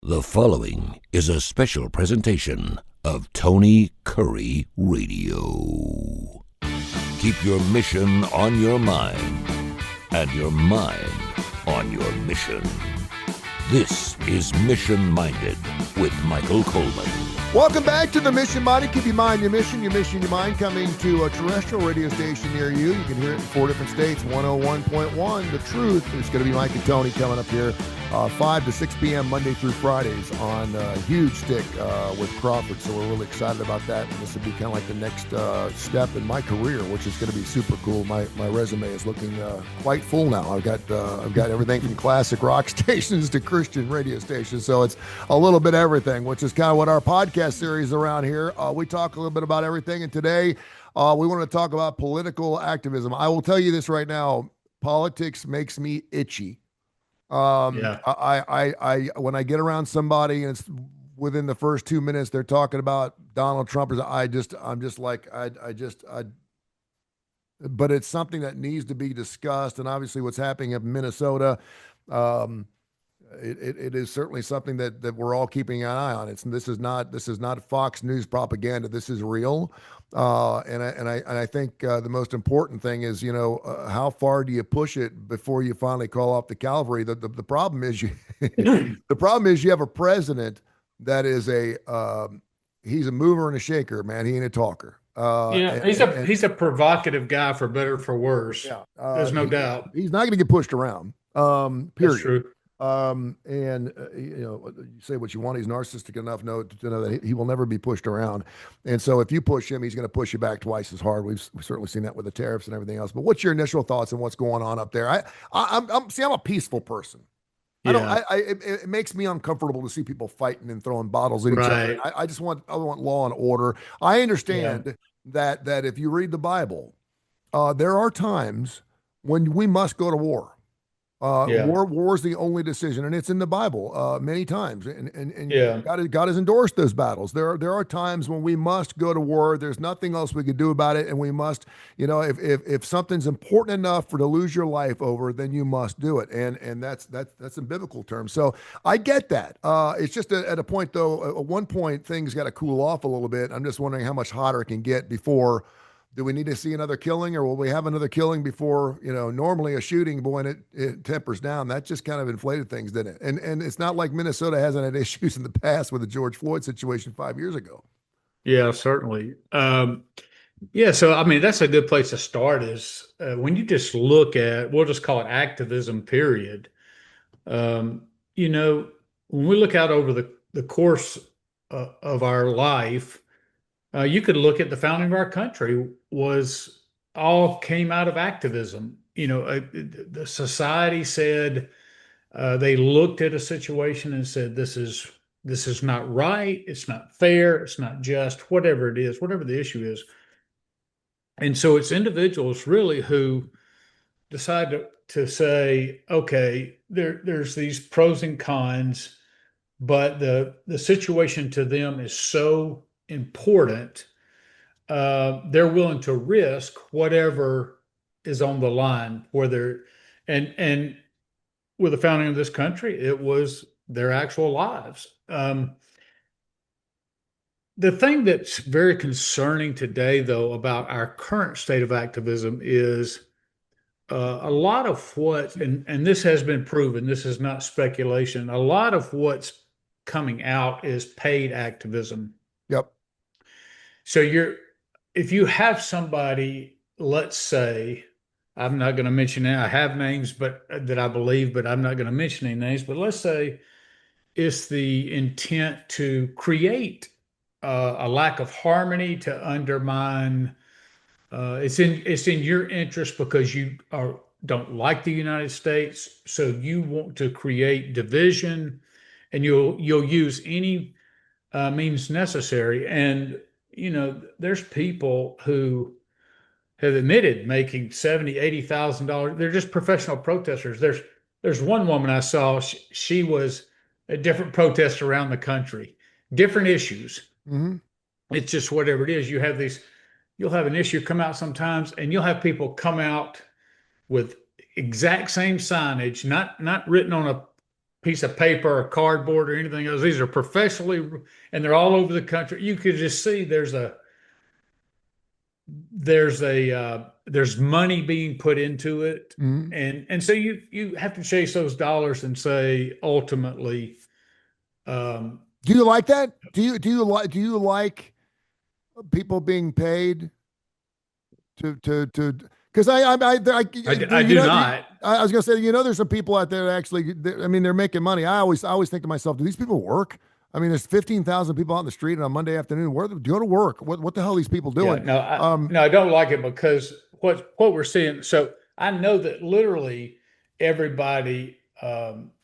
The following is a special presentation of Tony Curry Radio. Keep your mission on your mind and your mind on your mission. This is Mission Minded with Michael Coleman. Welcome back to the Mission Minded. Keep your mind, your mission, your mind, coming to a terrestrial radio station near you. You can hear it in 4 different states, 101.1. The Truth. It's going to be Mike and Tony coming up here 5 to 6 p.m. Monday through Fridays on Huge Stick with Crawford. So we're really excited about that. And this will be kind of like the next step in my career, which is going to be super cool. My resume is looking quite full now. I've got everything from classic rock stations to Christian radio stations. So it's a little bit of everything, which is kind of what our podcast series around here. We talk a little bit about everything. And today we want to talk about political activism. I will tell you this right now. Politics makes me itchy. I when I get around somebody and it's within the first 2 minutes they're talking about Donald Trump, but it's something that needs to be discussed. And obviously what's happening in Minnesota, it is certainly something that we're all keeping an eye on. This is not Fox News propaganda. This is real. And I think the most important thing is, how far do you push it before you finally call off the cavalry? The problem is the problem is you have a president that is he's a mover and a shaker, man. He ain't a talker. He's a provocative guy, for better or for worse. Yeah, there's no doubt. He's not going to get pushed around. Period. That's true. You say what you want. He's narcissistic enough to know that he will never be pushed around. And so if you push him, he's going to push you back twice as hard. We've certainly seen that with the tariffs and everything else. But what's your initial thoughts on what's going on up there? I'm a peaceful person. Yeah. It makes me uncomfortable to see people fighting and throwing bottles at each other. I want law and order. I understand that if you read the Bible, there are times when we must go to war. War is the only decision, and it's in the Bible many times. And God has endorsed those battles. There are times when we must go to war. There's nothing else we can do about it, and we must. If something's important enough to lose your life over, then you must do it. And that's in biblical terms. So I get that. It's just at a point though. At one point, things got to cool off a little bit. I'm just wondering how much hotter it can get before. Do we need to see another killing, or will we have another killing before, normally a shooting, boy, and it tempers down? That just kind of inflated things, didn't it? And it's not like Minnesota hasn't had issues in the past with the George Floyd situation 5 years ago. Yeah, certainly. So, I mean, that's a good place to start is when you just look at, we'll just call it activism, period. When we look out over the course of our life, you could look at the founding of our country was all came out of activism. The society said they looked at a situation and said, this is not right. It's not fair. It's not just, whatever it is, whatever the issue is. And so it's individuals really who decide to say, okay, there's these pros and cons, but the situation to them is so important, they're willing to risk whatever is on the line, whether and with the founding of this country, it was their actual lives. The thing that's very concerning today, though, about our current state of activism is a lot of what, and this has been proven, this is not speculation, a lot of what's coming out is paid activism. Yep. So if you have somebody, let's say, I'm not going to mention it, I have names that I believe, but I'm not going to mention any names, but let's say it's the intent to create a lack of harmony, to undermine, it's in your interest because you don't like the United States, so you want to create division, and you'll use any means necessary. And there's people who have admitted making $70,000, $80,000. They're just professional protesters. There's one woman I saw. She was a different protest around the country, different issues. Mm-hmm. It's just whatever it is. You'll have an issue come out sometimes, and you'll have people come out with exact same signage, not written on piece of paper or cardboard or anything else. These are professionally, and they're all over the country. You could just see there's money being put into it, Mhm. and so you have to chase those dollars and say ultimately, um, Do you like that? Do you like people being paid to because I you do know not. I was gonna say, there's some people out there that actually, I mean, they're making money. I always think to myself, do these people work? I mean, there's 15,000 people out in the street on a Monday afternoon. Where do go to work? What the hell are these people Yeah, doing? no, I don't like it because what we're seeing. So I know that literally everybody.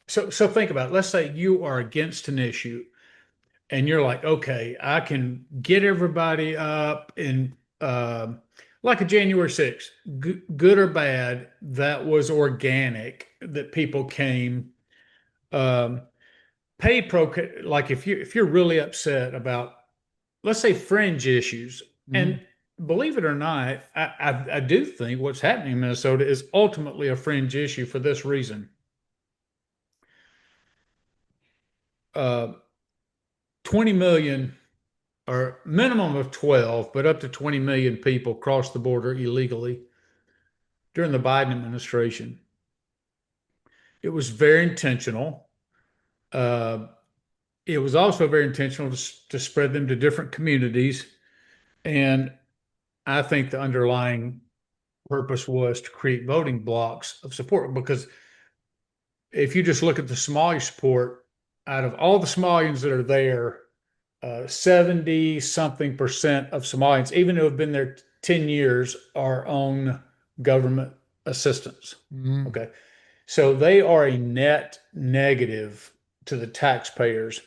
So think about it. Let's say you are against an issue, and you're like, okay, I can get everybody up in like a January 6th, good or bad, that was organic, that people came. Um, pay pro like if you're really upset about, let's say, fringe issues. Mhm. And believe it or not, I do think what's happening in Minnesota is ultimately a fringe issue for this reason. Uh, 20 million or minimum of 12, but up to 20 million people crossed the border illegally during the Biden administration. It was very intentional. Uh, it was also very intentional to spread them to different communities. And I think the underlying purpose was to create voting blocks of support because if you just look at the Somali support, out of all the Somalians that are there, 70 something percent of Somalians, even who have been there 10 years, are on government assistance. Mhm. Okay. So they are a net negative to the taxpayers.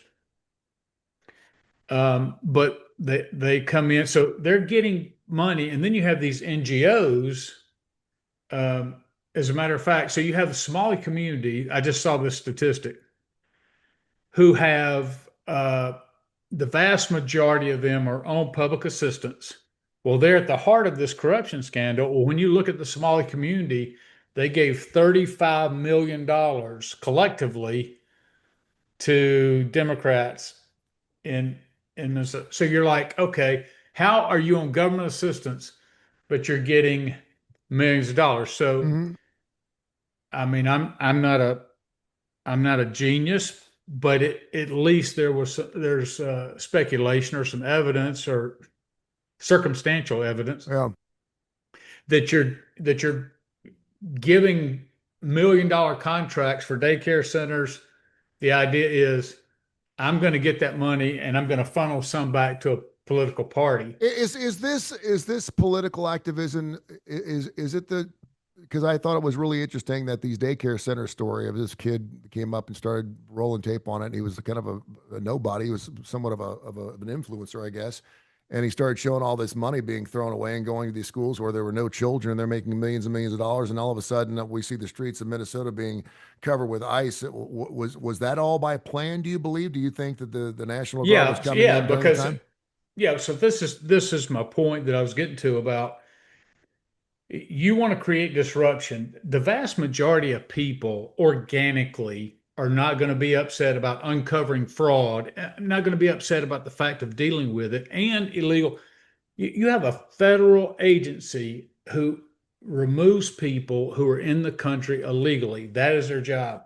But they come in, so they're getting money, and then you have these NGOs. As a matter of fact, so you have the Somali community. I just saw this statistic who have the vast majority of them are on public assistance. Well, they're at the heart of this corruption scandal. Well, when you look at the Somali community, they gave $35 million collectively to Democrats in this. So you're like, okay, how are you on government assistance, but you're getting millions of dollars? So Mhm. I mean, I'm not a genius, but at least there's speculation or some evidence or circumstantial evidence Yeah. that you're giving $1 million contracts for daycare centers. The idea is I'm going to get that money and I'm going to funnel some back to a political party. Is this political activism? Is it the because I thought it was really interesting that these daycare center story of this kid came up and started rolling tape on it. And he was kind of a nobody. He was somewhat of an influencer, I guess. And he started showing all this money being thrown away and going to these schools where there were no children. They're making millions and millions of dollars, and all of a sudden we see the streets of Minnesota being covered with ice. Was that all by plan? Do you believe? Do you think that the National Guard was Yeah, coming yeah, in during the because time? yeah, so this is my point that I was getting to about you want to create disruption. The vast majority of people organically are not going to be upset about uncovering fraud, not going to be upset about the fact of dealing with it and illegal. You have a federal agency who removes people who are in the country illegally. That is their job.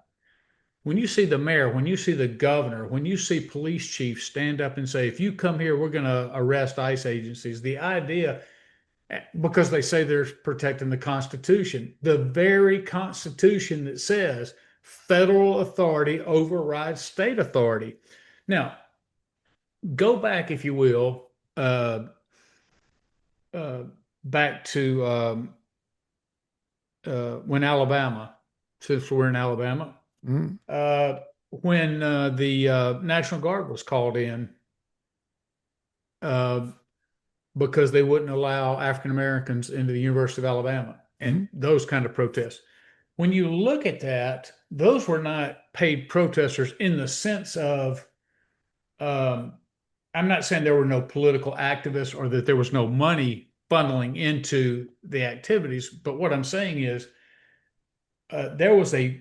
When you see the mayor, when you see the governor, when you see police chiefs stand up and say, if you come here, we're going to arrest ICE agencies, the idea, because they say they're protecting the Constitution, the very Constitution that says federal authority overrides state authority. Now, go back, if you will, uh, back to when Alabama, since we're in Alabama, Mhm. uh, when the National Guard was called in uh, because they wouldn't allow African Americans into the University of Alabama and Mhm. those kind of protests. When you look at that, those were not paid protesters in the sense of, um, I'm not saying there were no political activists or that there was no money funneling into the activities, but what I'm saying is there was a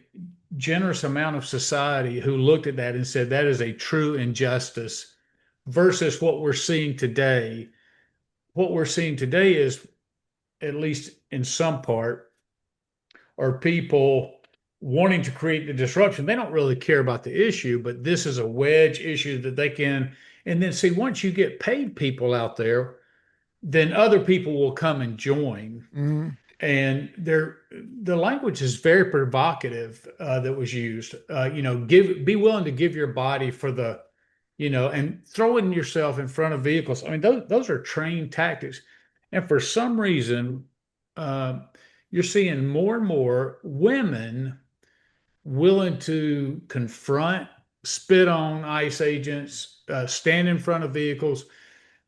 generous amount of society who looked at that and said that is a true injustice versus what we're seeing today. What we're seeing today is, at least in some part, are people wanting to create the disruption. They don't really care about the issue, but this is a wedge issue that they can. And then see, once you get paid people out there, then other people will come and join. Mhm. And the language is very provocative that was used. Be willing to give your body for the, and throwing yourself in front of vehicles. I mean, those are trained tactics. And for some reason, uh, you're seeing more and more women willing to confront, spit on ICE agents, stand in front of vehicles,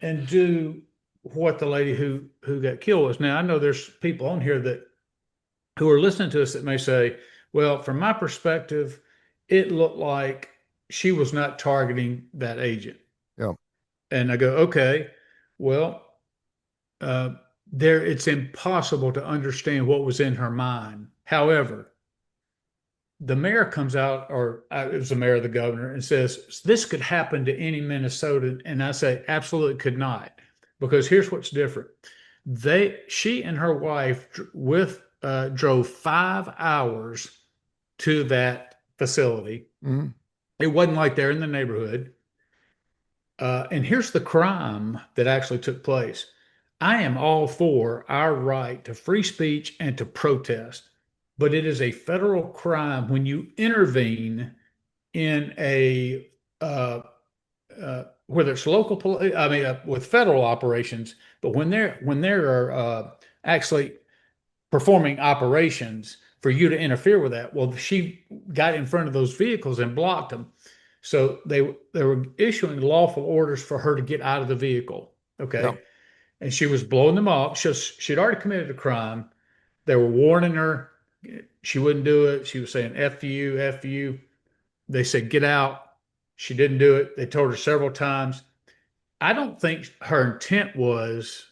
and do what the lady who got killed was. Now, I know there's people on here that who are listening to us that may say, "Well, from my perspective, it looked like she was not targeting that agent." Yeah. And I go, "Okay, well, there it's impossible to understand what was in her mind." However, the mayor comes out, or it was the mayor or the governor, and says, this could happen to any Minnesotan. And I say, absolutely could not. Because here's what's different. She and her wife drove 5 hours to that facility. Mm-hmm. It wasn't like they're in the neighborhood. And here's the crime that actually took place. I am all for our right to free speech and to protest, but it is a federal crime when you intervene in a whether it's local, I mean, with federal operations, but when they're actually performing operations for you to interfere with that. Well, she got in front of those vehicles and blocked them. So they were issuing lawful orders for her to get out of the vehicle. Yeah. Okay. And she was blowing them off. She'd already committed a crime. They were warning her. She wouldn't do it. She was saying, F you, F you. They said, get out. She didn't do it. They told her several times. I don't think her intent was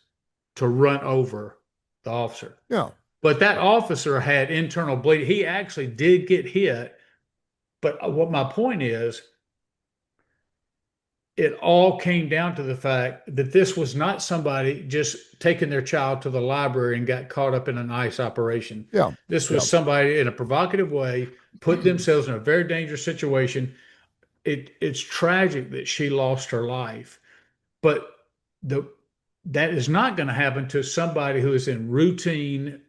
to run over the officer. Yeah. But that officer had internal bleeding. He actually did get hit. But what my point is, it all came down to the fact that this was not somebody just taking their child to the library and got caught up in an ICE operation. Yeah. This was somebody in a provocative way, put themselves in a very dangerous situation. It's tragic that she lost her life, but that is not going to happen to somebody who is in routine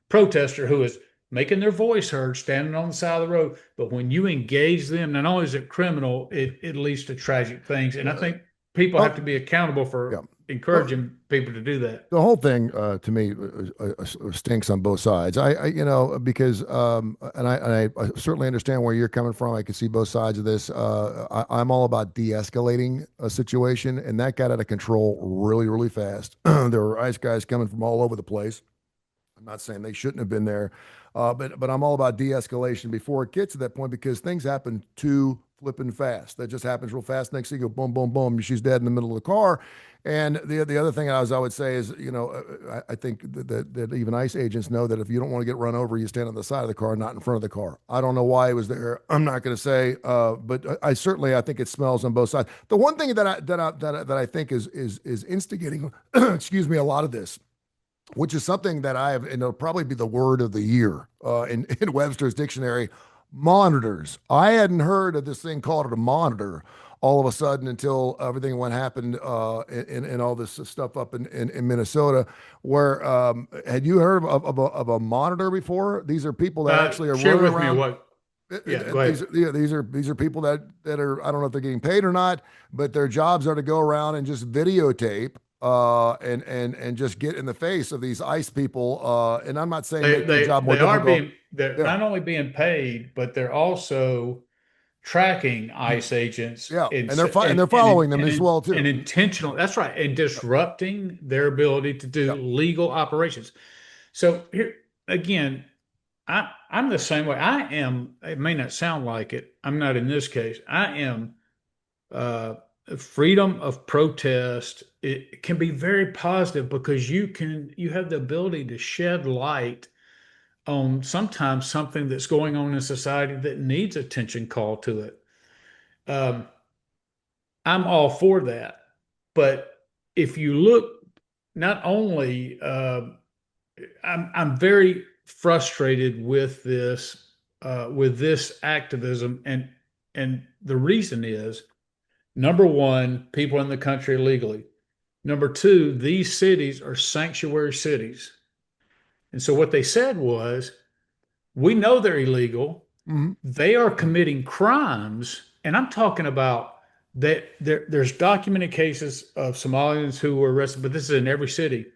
protester who is making their voice heard, standing on the side of the road. But when you engage them, not only is it criminal, it leads to tragic things. And I think people have to be accountable for encouraging people to do that. The whole thing to me stinks on both sides. Because and I certainly understand where you're coming from. I can see both sides of this. I'm all about de-escalating a situation, and that got out of control really, really fast. There were ICE guys coming from all over the place. I'm not saying they shouldn't have been there, but I'm all about de-escalation before it gets to that point because things happen too flipping fast. That just happens real fast. Next thing you go, boom, boom, boom. She's dead in the middle of the car. And the other thing I would say is, I think that even ICE agents know that if you don't want to get run over, you stand on the side of the car, not in front of the car. I don't know why he was there. I'm not going to say, but I think it smells on both sides. The one thing that I think is instigating, excuse me, a lot of this, which is something that I have, and it'll probably be the word of the year in Webster's dictionary, monitors. I hadn't heard of this thing called a monitor all of a sudden until everything happened in all this stuff up in Minnesota. Where had you heard of a monitor before? These are people that actually are share running with around. me what. Yeah, go ahead. These are people that are, I don't know if they're getting paid or not, but their jobs are to go around and just videotape and just get in the face of these ICE people. And I'm not saying make their job more difficult. They're not only being paid, but they're also tracking ICE agents. Yeah, and they're following them as well too. And intentional. That's right, and disrupting their ability to do legal operations. So here again, I'm the same way. I am. It may not sound like it. I'm not in this case. I am. Freedom of protest, it can be very positive because you have the ability to shed light on sometimes something that's going on in society that needs attention called to it. Um, I'm all for that. But if you look, not only I'm very frustrated with this activism, and the reason is number one, people in the country illegally. Number two, these cities are sanctuary cities. And so what they said was, we know they're illegal. Hmm. They are committing crimes, and I'm talking about that there's documented cases of Somalians who were arrested, but this is in every city.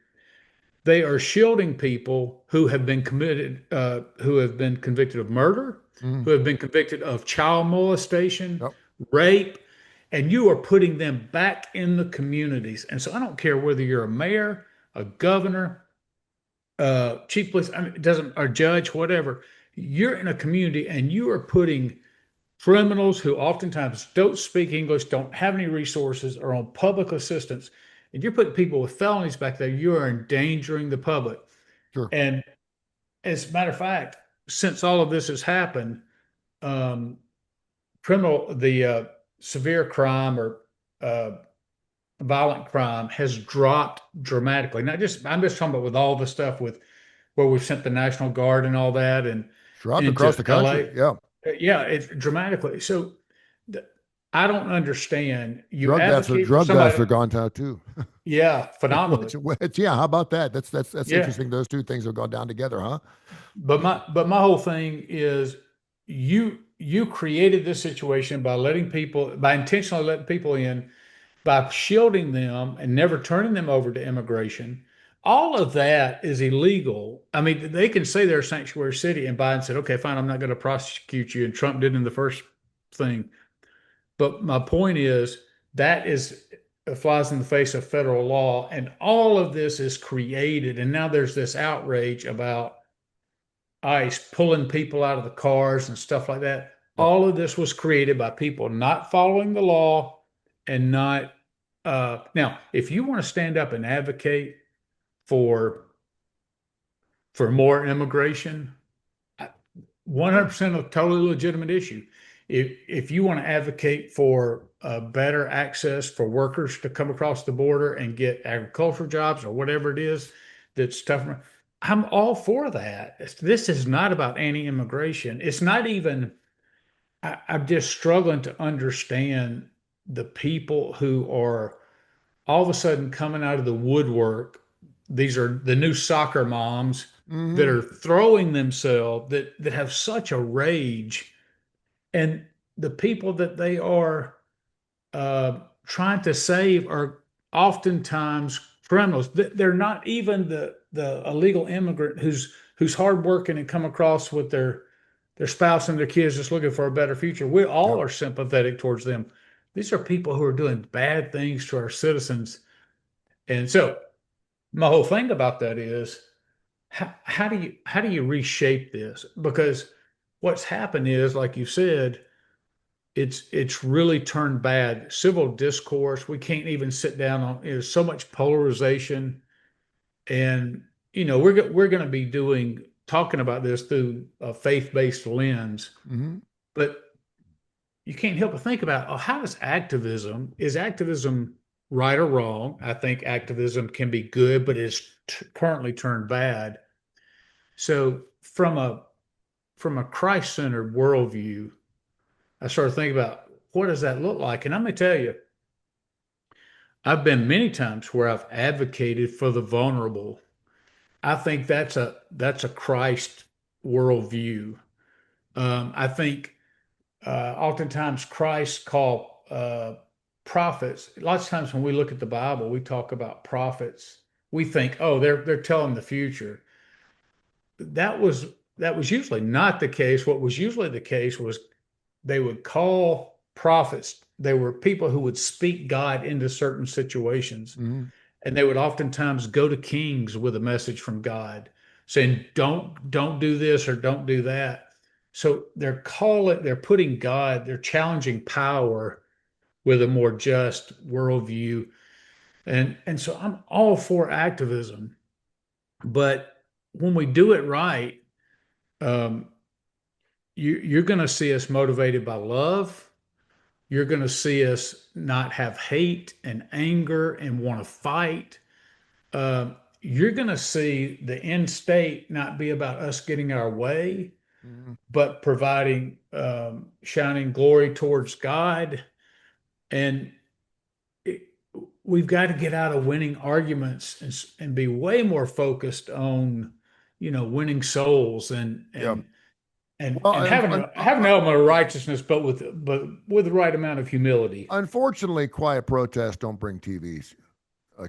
They are shielding people who have been convicted of murder, Hmm. who have been convicted of child molestation, Yep. rape, and you are putting them back in the communities. And so I don't care whether you're a mayor, a governor, chief police, I mean, it doesn't, or judge, whatever. You're in a community and you are putting criminals who oftentimes don't speak English, don't have any resources, are on public assistance, and you're putting people with felonies back there. You are endangering the public. Sure. And as a matter of fact, since all of this has happened, um, the severe crime or uh, violent crime has dropped dramatically. Not just I'm just talking about with all the stuff with where we've sent the National Guard and all that, and Dropped across into the country. LA. Yeah. Yeah, it's dramatically. So I don't understand. You advocate for Drug deaths somebody. are gone down too. Yeah, phenomenally. Yeah, how about that? That's Yeah. interesting. Those two things have gone down together, huh? But my whole thing is you created this situation by by intentionally letting people in, by shielding them and never turning them over to immigration. All of that is illegal. I mean, they can say they're a sanctuary city, and Biden said, okay, fine, I'm not going to prosecute you. And Trump did in the first thing. But my point is that is flies in the face of federal law, and all of this is created. And now there's this outrage about ICE pulling people out of the cars and stuff like that. Yep. All of this was created by people not following the law and not. Now, if you want to stand up and advocate for more immigration, 100% a totally legitimate issue. If you want to advocate for better access for workers to come across the border and get agricultural jobs or whatever it is that's tough, I'm all for that. This is not about anti-immigration. It's not even, I'm just struggling to understand the people who are all of a sudden coming out of the woodwork. These are the new soccer moms that Hmm. are throwing themselves, that have such a rage, and the people that they are trying to save are oftentimes criminals. They're not even the illegal immigrant who's hardworking and come across with their spouse and their kids just looking for a better future. We all Yep. are sympathetic towards them. These are people who are doing bad things to our citizens. And so my whole thing about that is how do you reshape this? Because what's happened is, like you said, it's really turned bad. Civil discourse, we can't even sit down on. There's so much polarization, and we're going to be talking about this through a faith-based lens, Hmm. but you can't help but think about, oh, how does is activism right or wrong? I think activism can be good, but it's currently turned bad. So from a Christ-centered worldview, I started thinking about what does that look like? And I'm going to tell you, I've been many times where I've advocated for the vulnerable. I think that's a Christ worldview. I think oftentimes Christ called prophets. Lots of times when we look at the Bible, we talk about prophets. We think, oh, they're telling the future. That was that was usually not the case. What was usually the case was they would call prophets. They were people who would speak God into certain situations. Hmm. And they would oftentimes go to kings with a message from God saying, don't do this or don't do that. So they're putting God, they're challenging power with a more just worldview. And so I'm all for activism. But when we do it right, um, you're going to see us motivated by love. You're going to see us not have hate and anger and want to fight. You're going to see the end state not be about us getting our way, Mhm. but providing shining glory towards God. And it, we've got to get out of winning arguments and be way more focused on, winning souls and Yeah. and and Well, and having an element of righteousness, but with the right amount of humility. unfortunately, quiet protests don't bring TVs.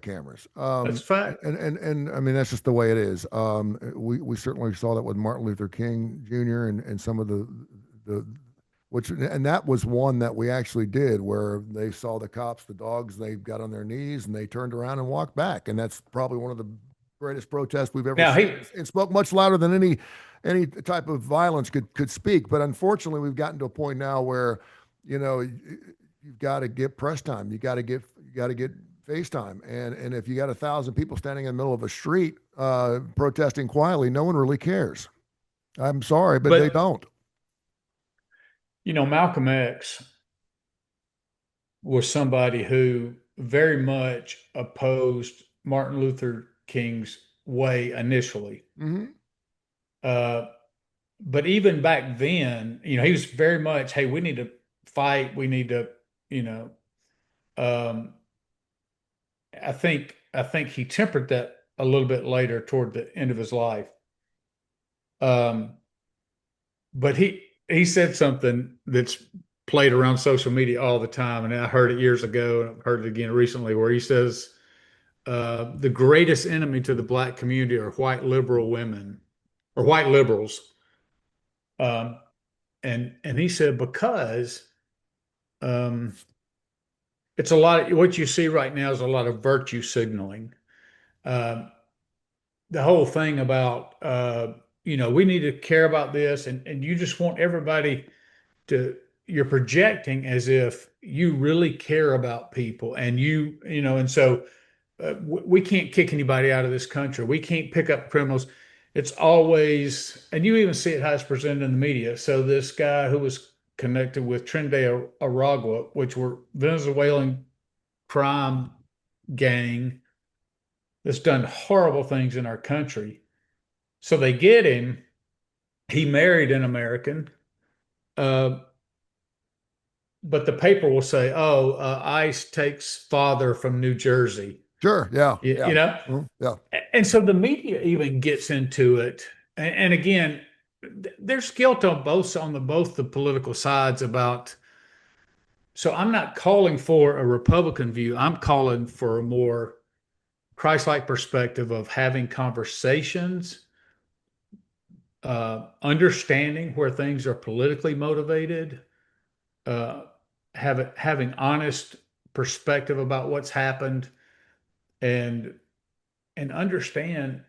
Cameras. That's a fact. And I mean that's just the way it is. We certainly saw that with Martin Luther King Jr. and some of the which and that was one that we actually did where they saw the cops, the dogs, they got on their knees and they turned around and walked back, and that's probably one of the greatest protests we've ever Now seen. It spoke much louder than any type of violence could speak. But unfortunately, we've gotten to a point now where you know you've got to get press time. You got to get FaceTime, and if you got 1,000 people standing in the middle of a street protesting quietly, no one really cares. I'm sorry, but they don't. Malcolm X was somebody who very much opposed Martin Luther King's way initially. Mm-hmm. But even back then, he was very much, hey, we need to fight. We need to, um, I think he tempered that a little bit later toward the end of his life. But he said something that's played around social media all the time, and I heard it years ago, and I've heard it again recently, where he says the greatest enemy to the black community are white liberal women or white liberals. And he said because it's a lot. What you see right now is a lot of virtue signaling. The whole thing about we need to care about this, and you just want everybody to. You're projecting as if you really care about people, and and so we can't kick anybody out of this country. We can't pick up criminals. It's always, and you even see it how it's presented in the media. So this guy who was connected with Trinidad Aragua, which were Venezuelan crime gang that's done horrible things in our country. So they get him. He married an American. But the paper will say, "Oh, ICE takes father from New Jersey." Sure, yeah, Yeah. And so the media even gets into it. And again, there's guilt on both the political sides about. So I'm not calling for a Republican view. I'm calling for a more Christ-like perspective of having conversations, understanding where things are politically motivated. Having honest perspective about what's happened, and understand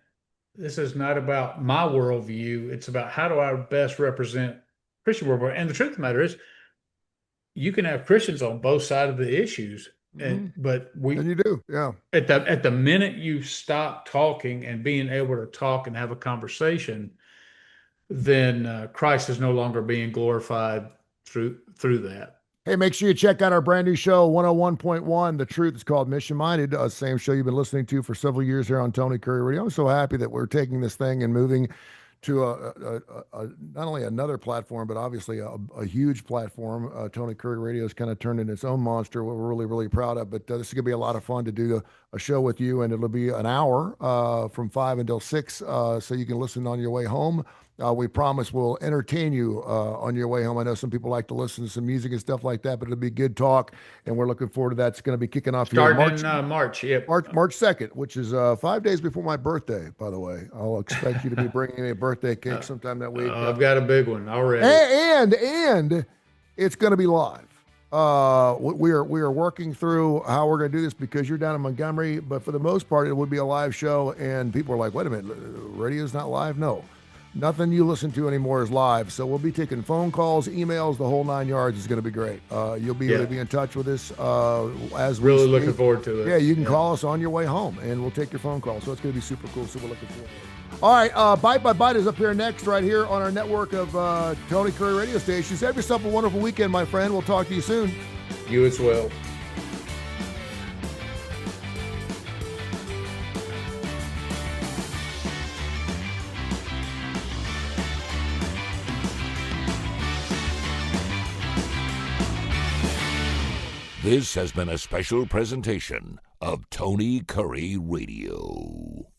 this is not about my worldview. It's about how do I best represent Christian worldview. And the truth of the matter is, you can have Christians on both sides of the issues, but and you do, yeah. At the minute you stop talking and being able to talk and have a conversation, then Christ is no longer being glorified through that. Hey, make sure you check out our brand new show, 101.1, The Truth. It's called Mission Minded, same show you've been listening to for several years here on Tony Curry Radio. I'm so happy that we're taking this thing and moving to not only another platform, but obviously a huge platform. Tony Curry Radio has kind of turned into its own monster, what we're really, really proud of. But this is going to be a lot of fun to do a show with you, and it'll be an hour from 5 until 6, so you can listen on your way home. We promise we'll entertain you on your way home. I know some people like to listen to some music and stuff like that, but it'll be good talk, and we're looking forward to that. It's going to be kicking off starting in March. Yep. March 2nd, which is 5 days before my birthday, by the way. I'll expect you to be bringing me a birthday cake sometime that week. I've got a big one already. And it's going to be live. We are working through how we're going to do this because you're down in Montgomery, but for the most part, it would be a live show, and people are like, wait a minute, radio's not live? No. Nothing you listen to anymore is live. So we'll be taking phone calls, emails, the whole 9 yards. Is going to be great. You'll be able to be in touch with us as we really speak. Looking forward to it. Yeah, you can call us on your way home, and we'll take your phone call. So it's going to be super cool. So we're looking forward to it. All right, Bite by Bite is up here next, right here on our network of Tony Curry radio stations. Have yourself a wonderful weekend, my friend. We'll talk to you soon. You as well. This has been a special presentation of Tony Curry Radio.